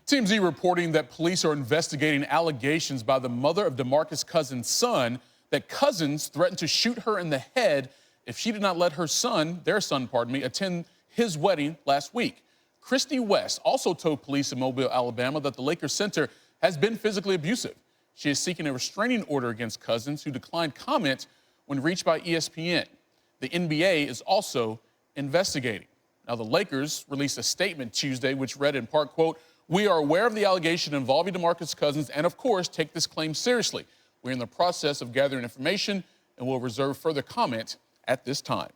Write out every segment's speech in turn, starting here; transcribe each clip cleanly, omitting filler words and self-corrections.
TMZ reporting that police are investigating allegations by the mother of DeMarcus Cousins' son that Cousins threatened to shoot her in the head if she did not let their son, attend his wedding last week. Christy West also told police in Mobile, Alabama, that the Lakers center has been physically abusive. She is seeking a restraining order against Cousins, who declined comment when reached by ESPN. The NBA is also investigating. Now, the Lakers released a statement Tuesday which read in part, quote, "We are aware of the allegation involving DeMarcus Cousins and, of course, take this claim seriously. We're in the process of gathering information and will reserve further comment at this time."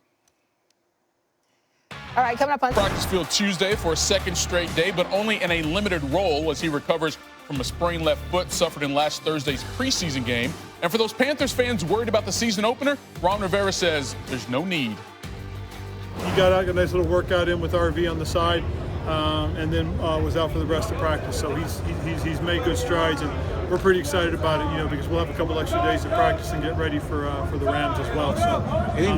All right, coming up on practice field Tuesday for a second straight day, but only in a limited role as he recovers from a sprained left foot suffered in last Thursday's preseason game. And for those Panthers fans worried about the season opener, Ron Rivera says there's no need. He got out, got a nice little workout in with RV on the side, and then was out for the rest of practice. So he's made good strides, and we're pretty excited about it, because we'll have a couple extra days to practice and get ready for the Rams as well. So any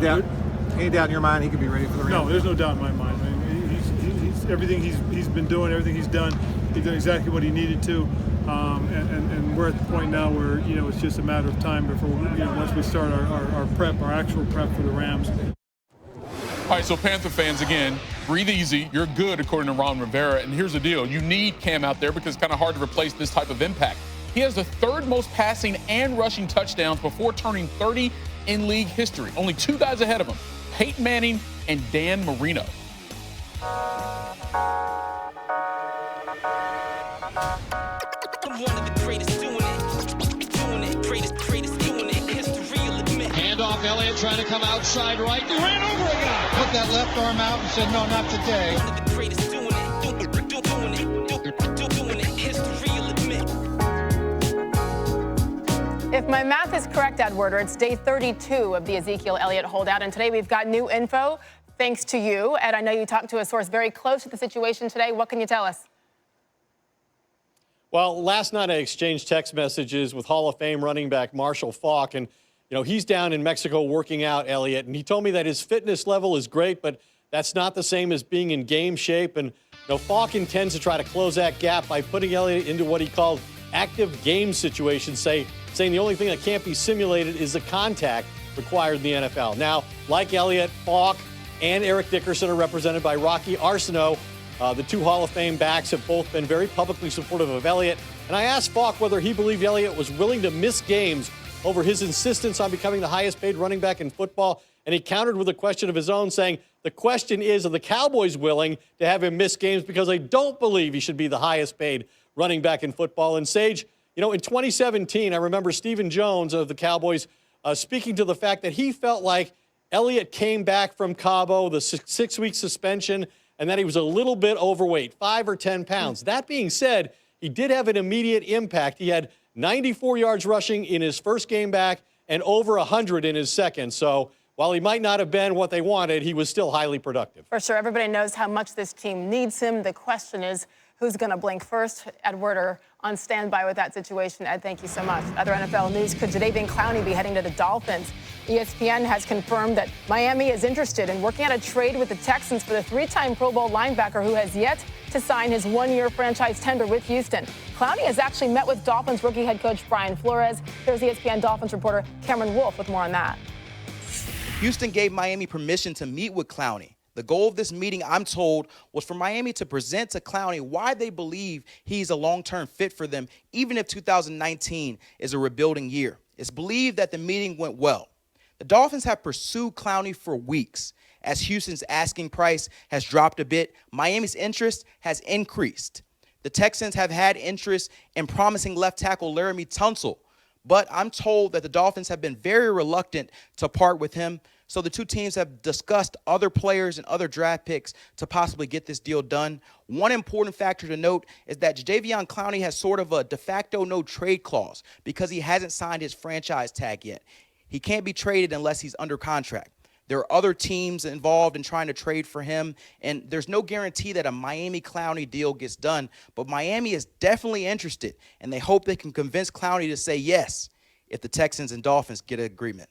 doubt in your mind he could be ready for the Rams? No, there's no doubt in my mind. I mean, he's everything he's been doing, everything he's done exactly what he needed to, and we're at the point now where it's just a matter of time before once we start our actual prep for the Rams. All right, so Panther fans, again, breathe easy. You're good, according to Ron Rivera. And here's the deal. You need Cam out there because it's kind of hard to replace this type of impact. He has the third most passing and rushing touchdowns before turning 30 in league history. Only two guys ahead of him, Peyton Manning and Dan Marino. Handoff, Elliott trying to come outside right. He ran over a guy. Put that left arm out and said, no, not today. If my math is correct, Edward, it's day 32 of the Ezekiel Elliott holdout, and today we've got new info thanks to you. Ed, I know you talked to a source very close to the situation today. What can you tell us? Well, last night I exchanged text messages with Hall of Fame running back Marshall Faulk, and he's down in Mexico working out, Elliott, and he told me that his fitness level is great, but that's not the same as being in game shape. And Faulk intends to try to close that gap by putting Elliott into what he called active game situations, saying the only thing that can't be simulated is the contact required in the NFL. Now, like Elliott, Faulk and Eric Dickerson are represented by Rocky Arsenault. The two Hall of Fame backs have both been very publicly supportive of Elliott. And I asked Faulk whether he believed Elliott was willing to miss games over his insistence on becoming the highest paid running back in football. And he countered with a question of his own, saying, the question is, are the Cowboys willing to have him miss games because they don't believe he should be the highest paid running back in football? And Sage, in 2017, I remember Stephen Jones of the Cowboys speaking to the fact that he felt like Elliott came back from Cabo, the six-week suspension, and that he was a little bit overweight, 5 or 10 pounds. That being said, he did have an immediate impact. He had 94 yards rushing in his first game back and over 100 in his second. So while he might not have been what they wanted, he was still highly productive. For sure. Everybody knows how much this team needs him. The question is, who's going to blink first? Ed Werder on standby with that situation. Ed, thank you so much. Other NFL news, could Jadeveon Clowney be heading to the Dolphins? ESPN has confirmed that Miami is interested in working out a trade with the Texans for the three-time Pro Bowl linebacker who has yet to sign his one-year franchise tender with Houston. Clowney has actually met with Dolphins rookie head coach Brian Flores. Here's ESPN Dolphins reporter Cameron Wolfe with more on that. Houston gave Miami permission to meet with Clowney. The goal of this meeting, I'm told, was for Miami to present to Clowney why they believe he's a long-term fit for them, even if 2019 is a rebuilding year. It's believed that the meeting went well. The Dolphins have pursued Clowney for weeks. As Houston's asking price has dropped a bit, Miami's interest has increased. The Texans have had interest in promising left tackle Laramie Tunsil, but I'm told that the Dolphins have been very reluctant to part with him. So the two teams have discussed other players and other draft picks to possibly get this deal done. One important factor to note is that Jadeveon Clowney has sort of a de facto no trade clause because he hasn't signed his franchise tag yet. He can't be traded unless he's under contract. There are other teams involved in trying to trade for him, and there's no guarantee that a Miami-Clowney deal gets done, but Miami is definitely interested, and they hope they can convince Clowney to say yes if the Texans and Dolphins get an agreement.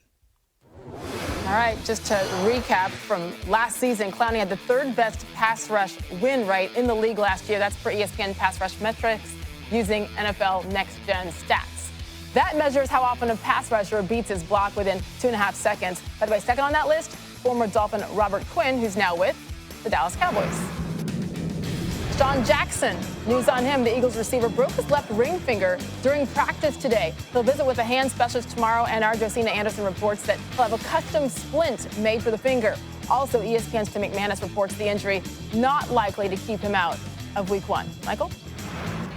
All right, just to recap from last season, Clowney had the third best pass rush win rate in the league last year. That's for ESPN pass rush metrics using NFL Next Gen stats. That measures how often a pass rusher beats his block within 2.5 seconds. By the way, second on that list, former Dolphin Robert Quinn, who's now with the Dallas Cowboys. Sean Jackson, news on him. The Eagles receiver broke his left ring finger during practice today. He'll visit with a hand specialist tomorrow, and our Josina Anderson reports that he'll have a custom splint made for the finger. Also, ESPN's Tim McManus reports the injury not likely to keep him out of Week 1. Michael?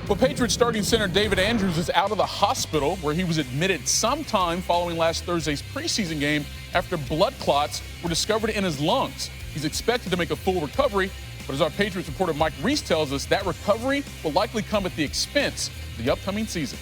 Well, Patriots starting center David Andrews is out of the hospital where he was admitted sometime following last Thursday's preseason game after blood clots were discovered in his lungs. He's expected to make a full recovery, but as our Patriots reporter Mike Reese tells us, that recovery will likely come at the expense of the upcoming season.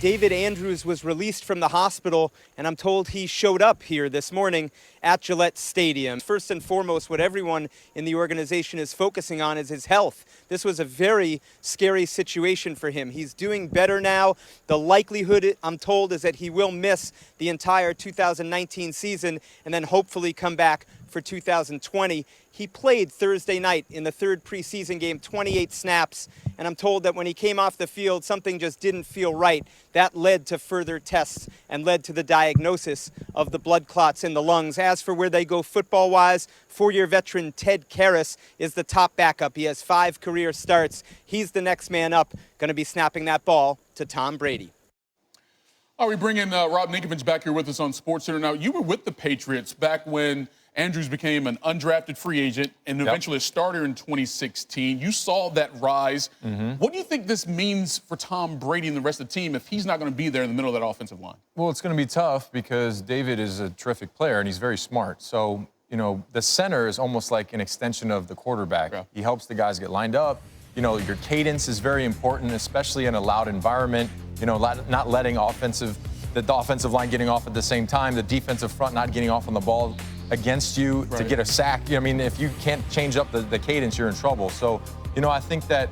David Andrews was released from the hospital, and I'm told he showed up here this morning at Gillette Stadium. First and foremost, what everyone in the organization is focusing on is his health. This was a very scary situation for him. He's doing better now. The likelihood, I'm told, is that he will miss the entire 2019 season and then hopefully come back for 2020. He played Thursday night in the third preseason game, 28 snaps, and I'm told that when he came off the field, something just didn't feel right. That led to further tests and led to the diagnosis of the blood clots in the lungs. As for where they go football-wise, four-year veteran Ted Karras is the top backup. He has 5 career starts. He's the next man up, going to be snapping that ball to Tom Brady. All right, we bring in Rob Ninkovich back here with us on SportsCenter. Now, you were with the Patriots back when Andrews became an undrafted free agent and eventually a starter in 2016. You saw that rise. What do you think this means for Tom Brady and the rest of the team if he's not going to be there in the middle of that offensive line? Well, it's going to be tough because David is a terrific player and he's very smart. So, you know, the center is almost like an extension of the quarterback. Yeah. He helps the guys get lined up. You know, your cadence is very important, especially in a loud environment. You know, not letting the offensive line getting off at the same time, the defensive front not getting off on the ball against you to get a sack. You know, I mean, if you can't change up the cadence, you're in trouble. So, you know, I think that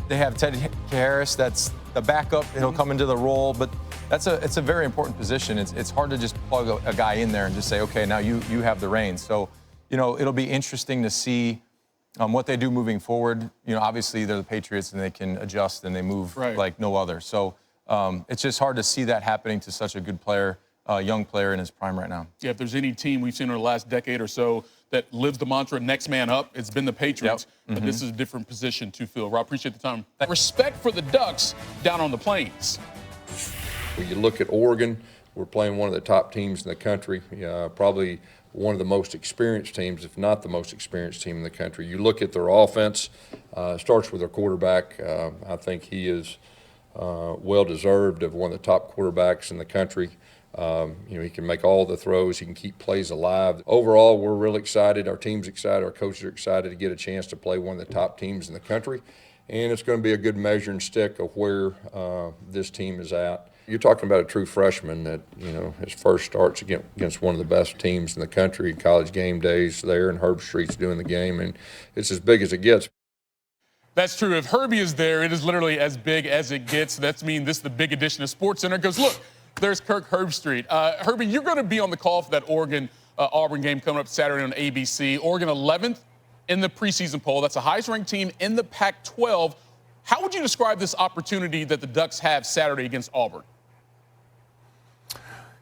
they have Ted Karras, that's the backup. He'll come into the role, but it's a very important position. It's hard to just plug a guy in there and just say, okay, now you have the reins. So, you know, it'll be interesting to see what they do moving forward. You know, obviously they're the Patriots and they can adjust and they move like no other. So it's just hard to see that happening to such a good player, young player in his prime right now. Yeah, if there's any team we've seen in the last decade or so that lives the mantra next man up, it's been the Patriots. But this is a different position to fill. Rob, appreciate the time. Respect for the Ducks down on the Plains. When you look at Oregon, we're playing one of the top teams in the country, probably one of the most experienced teams, if not the most experienced team in the country. You look at their offense, starts with their quarterback. I think he is well-deserved of one of the top quarterbacks in the country. You know, he can make all the throws. He can keep plays alive. Overall, we're really excited. Our team's excited. Our coaches are excited to get a chance to play one of the top teams in the country. And it's going to be a good measuring stick of where this team is at. You're talking about a true freshman that, you know, his first starts against one of the best teams in the country. College game days there, and Herb Street's doing the game, and it's as big as it gets. That's true. If Herbie is there, it is literally as big as it gets. That's mean this is the big edition of SportsCenter. Because look, there's Kirk Herbstreit. Herbie, you're going to be on the call for that Oregon-Auburn game coming up Saturday on ABC. Oregon 11th in the preseason poll. That's the highest-ranked team in the Pac-12. How would you describe this opportunity that the Ducks have Saturday against Auburn?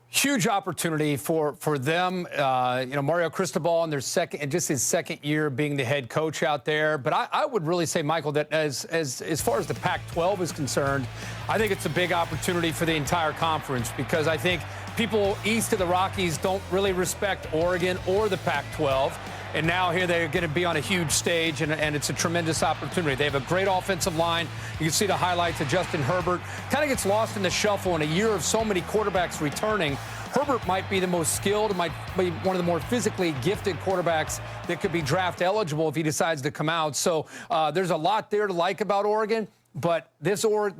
Huge opportunity for them. You know, Mario Cristobal in his second year being the head coach out there. But I would really say, Michael, that as far as the Pac-12 is concerned, I think it's a big opportunity for the entire conference because I think people east of the Rockies don't really respect Oregon or the Pac-12. And now here they're going to be on a huge stage, and it's a tremendous opportunity. They have a great offensive line. You can see the highlights of Justin Herbert. Kind of gets lost in the shuffle in a year of so many quarterbacks returning. Herbert might be the most skilled, might be one of the more physically gifted quarterbacks that could be draft eligible if he decides to come out. So there's a lot there to like about Oregon. But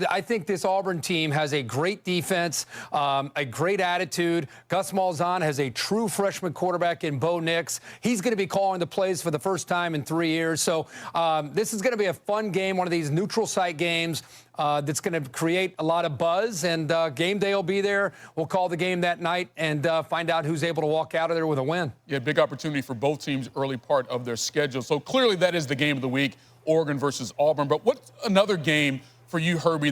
I think this Auburn team has a great defense, a great attitude. Gus Malzahn has a true freshman quarterback in Bo Nix. He's going to be calling the plays for the first time in 3 years. So this is going to be a fun game, one of these neutral site games that's going to create a lot of buzz. And game day will be there. We'll call the game that night and find out who's able to walk out of there with a win. Yeah, big opportunity for both teams early part of their schedule. So clearly that is the game of the week, Oregon versus Auburn. But what's another game for you, Herbie,